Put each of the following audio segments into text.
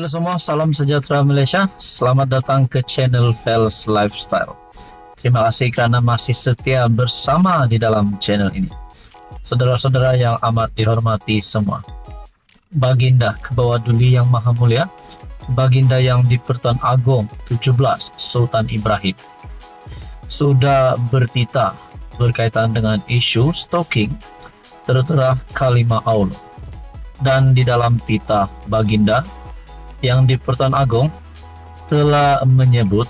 Halo semua, salam sejahtera Malaysia. Selamat datang ke channel Fels Lifestyle. Terima kasih kerana masih setia bersama di dalam channel ini. Saudara-saudara yang amat dihormati semua, Baginda Kebawah Duli yang Maha Mulia, Baginda yang di-Pertuan Agong 17 Sultan Ibrahim, sudah bertitah berkaitan dengan isu stalking tertera kalimah Allah. Dan di dalam titah Baginda yang di-Pertuan Agong telah menyebut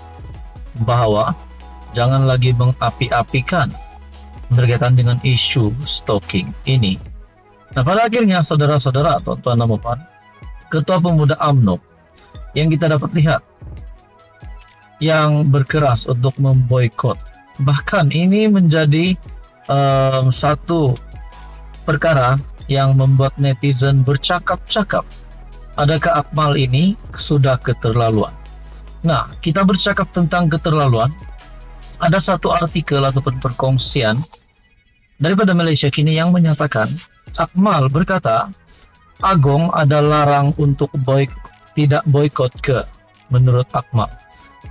bahwa jangan lagi mengapi-apikan berkaitan dengan isu stalking ini. Nah, pada akhirnya saudara-saudara, tuan-tuan dan puan, Ketua Pemuda UMNO yang kita dapat lihat yang berkeras untuk memboikot, bahkan ini menjadi satu perkara yang membuat netizen bercakap-cakap. Adakah Akmal ini sudah keterlaluan? Nah, kita bercakap tentang keterlaluan. Ada satu artikel ataupun perkongsian daripada Malaysia Kini yang menyatakan Akmal berkata Agong ada larang untuk tidak boikot ke menurut Akmal.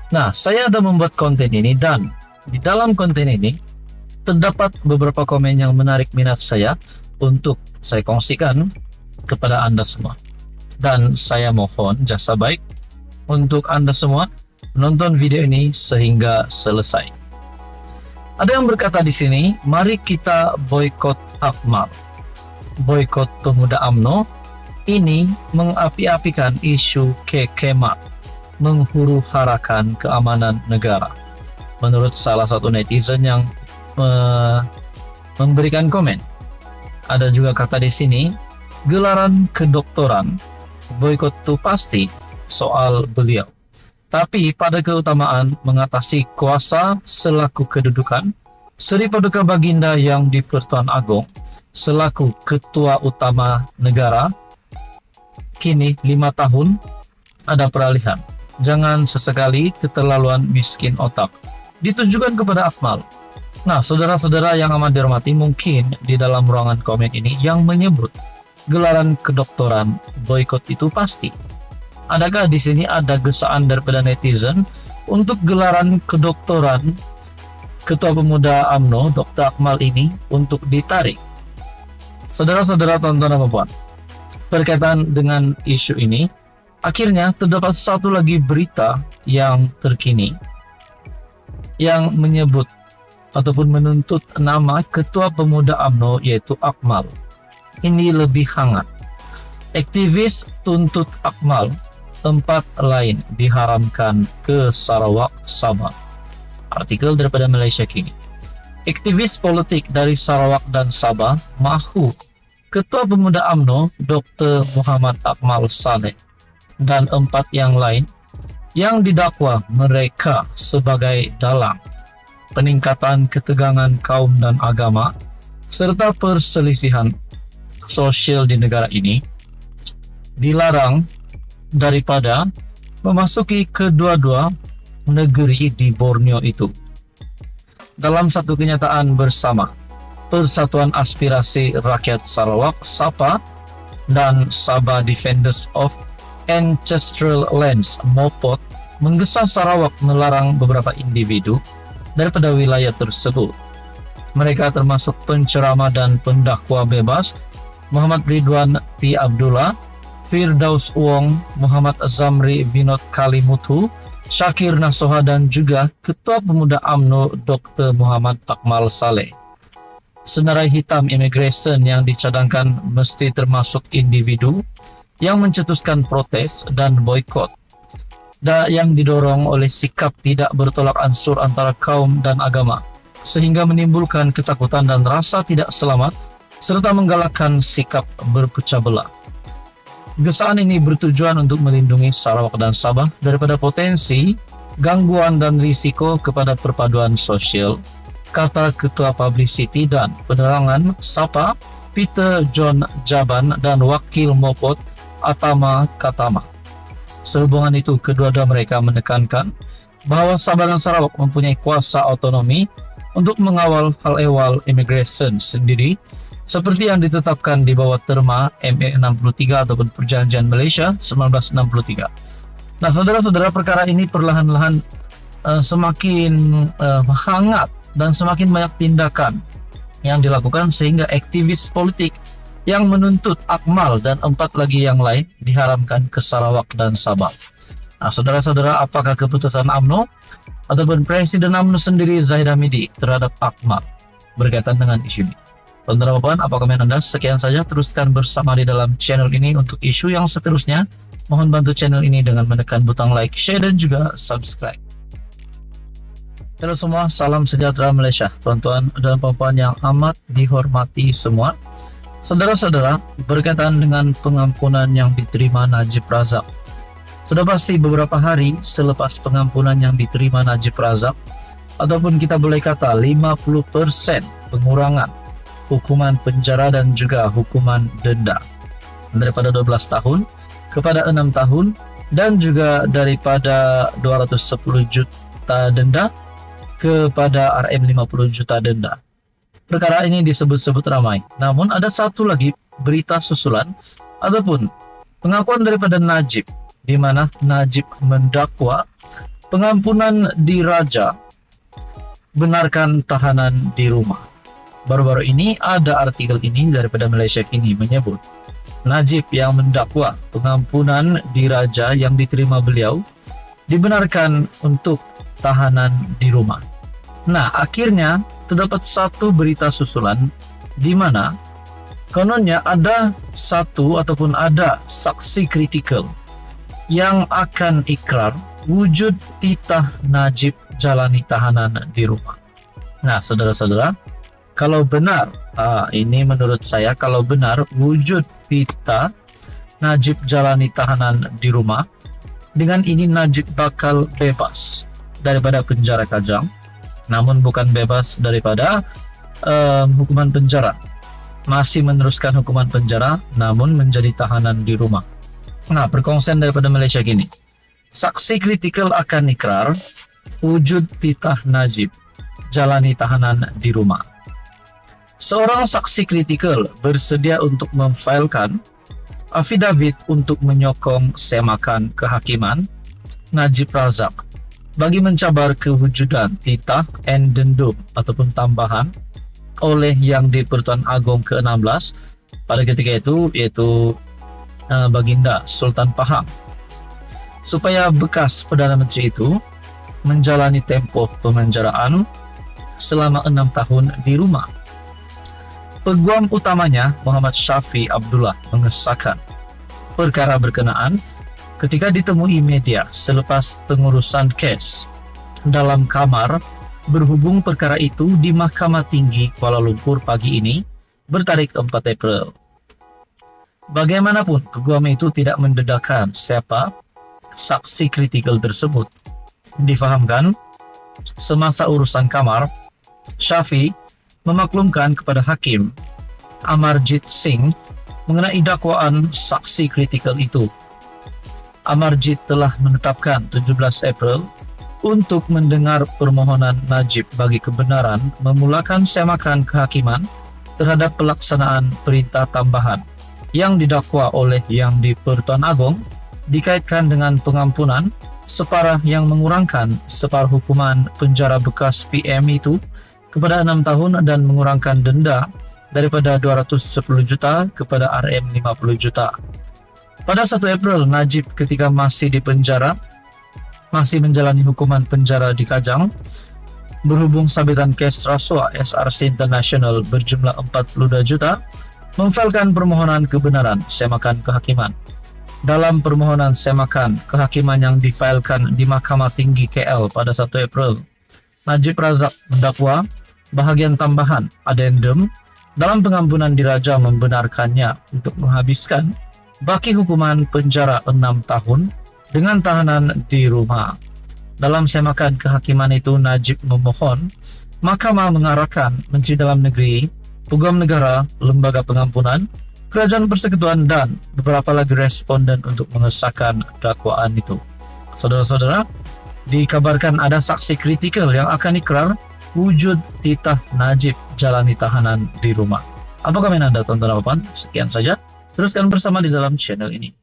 Nah, saya ada membuat konten ini dan di dalam konten ini terdapat beberapa komen yang menarik minat saya untuk saya kongsikan kepada Anda semua. Dan saya mohon jasa baik untuk Anda semua menonton video ini sehingga selesai. Ada yang berkata di sini, mari kita boikot Akmal. Boikot Pemuda UMNO ini mengapi-apikan isu kekemak, menghuru-harakan keamanan negara. Menurut salah satu netizen yang memberikan komen. Ada juga kata di sini, gelaran kedoktoran boikot itu pasti soal beliau. Tapi pada keutamaan mengatasi kuasa selaku kedudukan, Seri Paduka Baginda yang di-Pertuan Agong selaku ketua utama negara, kini 5 tahun ada peralihan. Jangan sesekali keterlaluan miskin otak ditujukan kepada Akmal. Nah, saudara-saudara yang amat dihormati, mungkin di dalam ruangan komen ini yang menyebut gelaran kedoktoran boikot itu pasti. Adakah di sini ada gesaan daripada netizen untuk gelaran kedoktoran Ketua Pemuda UMNO Dr. Akmal ini untuk ditarik? Saudara-saudara, tonton dan puan, berkaitan dengan isu ini, akhirnya terdapat satu lagi berita yang terkini yang menyebut ataupun menuntut nama Ketua Pemuda UMNO yaitu Akmal. Ini lebih hangat. Aktivis tuntut Akmal, 4 lain diharamkan ke Sarawak, Sabah. Artikel daripada Malaysia Kini. Aktivis politik dari Sarawak dan Sabah mahu Ketua Pemuda UMNO Dr. Muhammad Akmal Saleh dan 4 yang lain yang didakwa mereka sebagai dalang peningkatan ketegangan kaum dan agama serta perselisihan sosial di negara ini dilarang daripada memasuki kedua-dua negeri di Borneo itu. Dalam satu kenyataan bersama, Persatuan Aspirasi Rakyat Sarawak SAPA dan Sabah Defenders of Ancestral Lands MOPOT menggesa Sarawak melarang beberapa individu daripada wilayah tersebut. Mereka termasuk penceramah dan pendakwa bebas Muhammad Ridwan T. Abdullah, Firdaus Wong, Muhammad Zamri Vinod Kalimutu, Syakir Nasoha dan juga Ketua Pemuda UMNO Dr. Muhammad Akmal Saleh. Senarai hitam immigration yang dicadangkan mesti termasuk individu yang mencetuskan protes dan boikot yang didorong oleh sikap tidak bertolak ansur antara kaum dan agama, sehingga menimbulkan ketakutan dan rasa tidak selamat serta menggalakkan sikap berpecah belah. Gesaan ini bertujuan untuk melindungi Sarawak dan Sabah daripada potensi gangguan dan risiko kepada perpaduan sosial, kata Ketua Publicity dan Penerangan SAPA Peter John Jaban dan Wakil Mopot Atama Katama. Sehubungan itu, kedua-dua mereka menekankan bahwa Sabah dan Sarawak mempunyai kuasa otonomi untuk mengawal hal ehwal immigration sendiri seperti yang ditetapkan di bawah terma ME 63 ataupun Perjanjian Malaysia 1963. Nah, saudara-saudara, perkara ini perlahan-lahan semakin hangat dan semakin banyak tindakan yang dilakukan sehingga aktivis politik yang menuntut Akmal dan 4 lagi yang lain diharamkan ke Sarawak dan Sabah. Nah, saudara-saudara, apakah keputusan UMNO ataupun Presiden UMNO sendiri Zahid Hamidi terhadap Akmal berkaitan dengan isu ini? Saudara Bapak, apa komen Anda? Sekian saja, teruskan bersama di dalam channel ini untuk isu yang seterusnya. Mohon bantu channel ini dengan menekan butang like, share, dan juga subscribe. Halo semua, salam sejahtera Malaysia. Tuan-tuan dan puan-puan yang amat dihormati semua. Saudara-saudara, berkaitan dengan pengampunan yang diterima Najib Razak. Sudah pasti beberapa hari selepas pengampunan yang diterima Najib Razak, ataupun kita boleh kata 50% pengurangan hukuman penjara dan juga hukuman denda daripada 12 tahun kepada 6 tahun dan juga daripada 210 juta denda kepada RM 50 juta denda. Perkara ini disebut-sebut ramai. Namun ada satu lagi berita susulan ataupun pengakuan daripada Najib, di mana Najib mendakwa pengampunan diraja benarkan tahanan di rumah. Baru-baru ini ada artikel ini daripada Malaysia Kini menyebut Najib yang mendakwa pengampunan diraja yang diterima beliau dibenarkan untuk tahanan di rumah. Nah, akhirnya terdapat satu berita susulan di mana kononnya ada satu ataupun ada saksi kritikal yang akan ikrar wujud titah Najib jalani tahanan di rumah. Nah, saudara-saudara, kalau benar, ini menurut saya, kalau benar wujud titah Najib jalani tahanan di rumah, dengan ini Najib bakal bebas daripada penjara Kajang, namun bukan bebas daripada hukuman penjara, masih meneruskan hukuman penjara namun menjadi tahanan di rumah. Nah, perkongsian daripada Malaysia Kini, saksi kritikal akan ikrar wujud titah Najib jalani tahanan di rumah. Seorang saksi kritikal bersedia untuk memfailkan afidavit untuk menyokong semakan kehakiman Najib Razak bagi mencabar kewujudan titah endendum ataupun tambahan oleh Yang di-Pertuan Agong ke-16 pada ketika itu, yaitu Baginda Sultan Pahang, supaya bekas Perdana Menteri itu menjalani tempoh pemenjaraan selama 6 tahun di rumah. Peguam utamanya Muhammad Syafi Abdullah mengesahkan perkara berkenaan ketika ditemui media selepas pengurusan kes dalam kamar berhubung perkara itu di Mahkamah Tinggi Kuala Lumpur pagi ini bertarik 4 April. Bagaimanapun, peguam itu tidak mendedahkan siapa saksi kritikal tersebut. Difahamkan, semasa urusan kamar, Syafi memaklumkan kepada Hakim Amarjit Singh mengenai dakwaan saksi kritikal itu. Amarjit telah menetapkan 17 April untuk mendengar permohonan Najib bagi kebenaran memulakan semakan kehakiman terhadap pelaksanaan perintah tambahan yang didakwa oleh Yang di-Pertuan Agong dikaitkan dengan pengampunan separah yang mengurangkan separuh hukuman penjara bekas PM itu kepada 6 tahun dan mengurangkan denda daripada 210 juta kepada RM 50 juta. Pada 1 April, Najib ketika masih di penjara, masih menjalani hukuman penjara di Kajang, berhubung sabitan kes rasuah SRC International berjumlah 42 juta, memfailkan permohonan kebenaran semakan kehakiman. Dalam permohonan semakan kehakiman yang difailkan di Mahkamah Tinggi KL pada 1 April, Najib Razak mendakwa bahagian tambahan addendum dalam pengampunan diraja membenarkannya untuk menghabiskan baki hukuman penjara 6 tahun dengan tahanan di rumah. Dalam semakan kehakiman itu, Najib memohon Mahkamah mengarahkan Menteri Dalam Negeri, Peguam Negara, Lembaga Pengampunan, Kerajaan Persekutuan dan beberapa lagi responden untuk mengesahkan dakwaan itu. Saudara-saudara, dikabarkan ada saksi kritikal yang akan ikrar wujud titah Najib jalani tahanan di rumah. Apa komen Anda, tonton apa? Sekian saja. Teruskan bersama di dalam channel ini.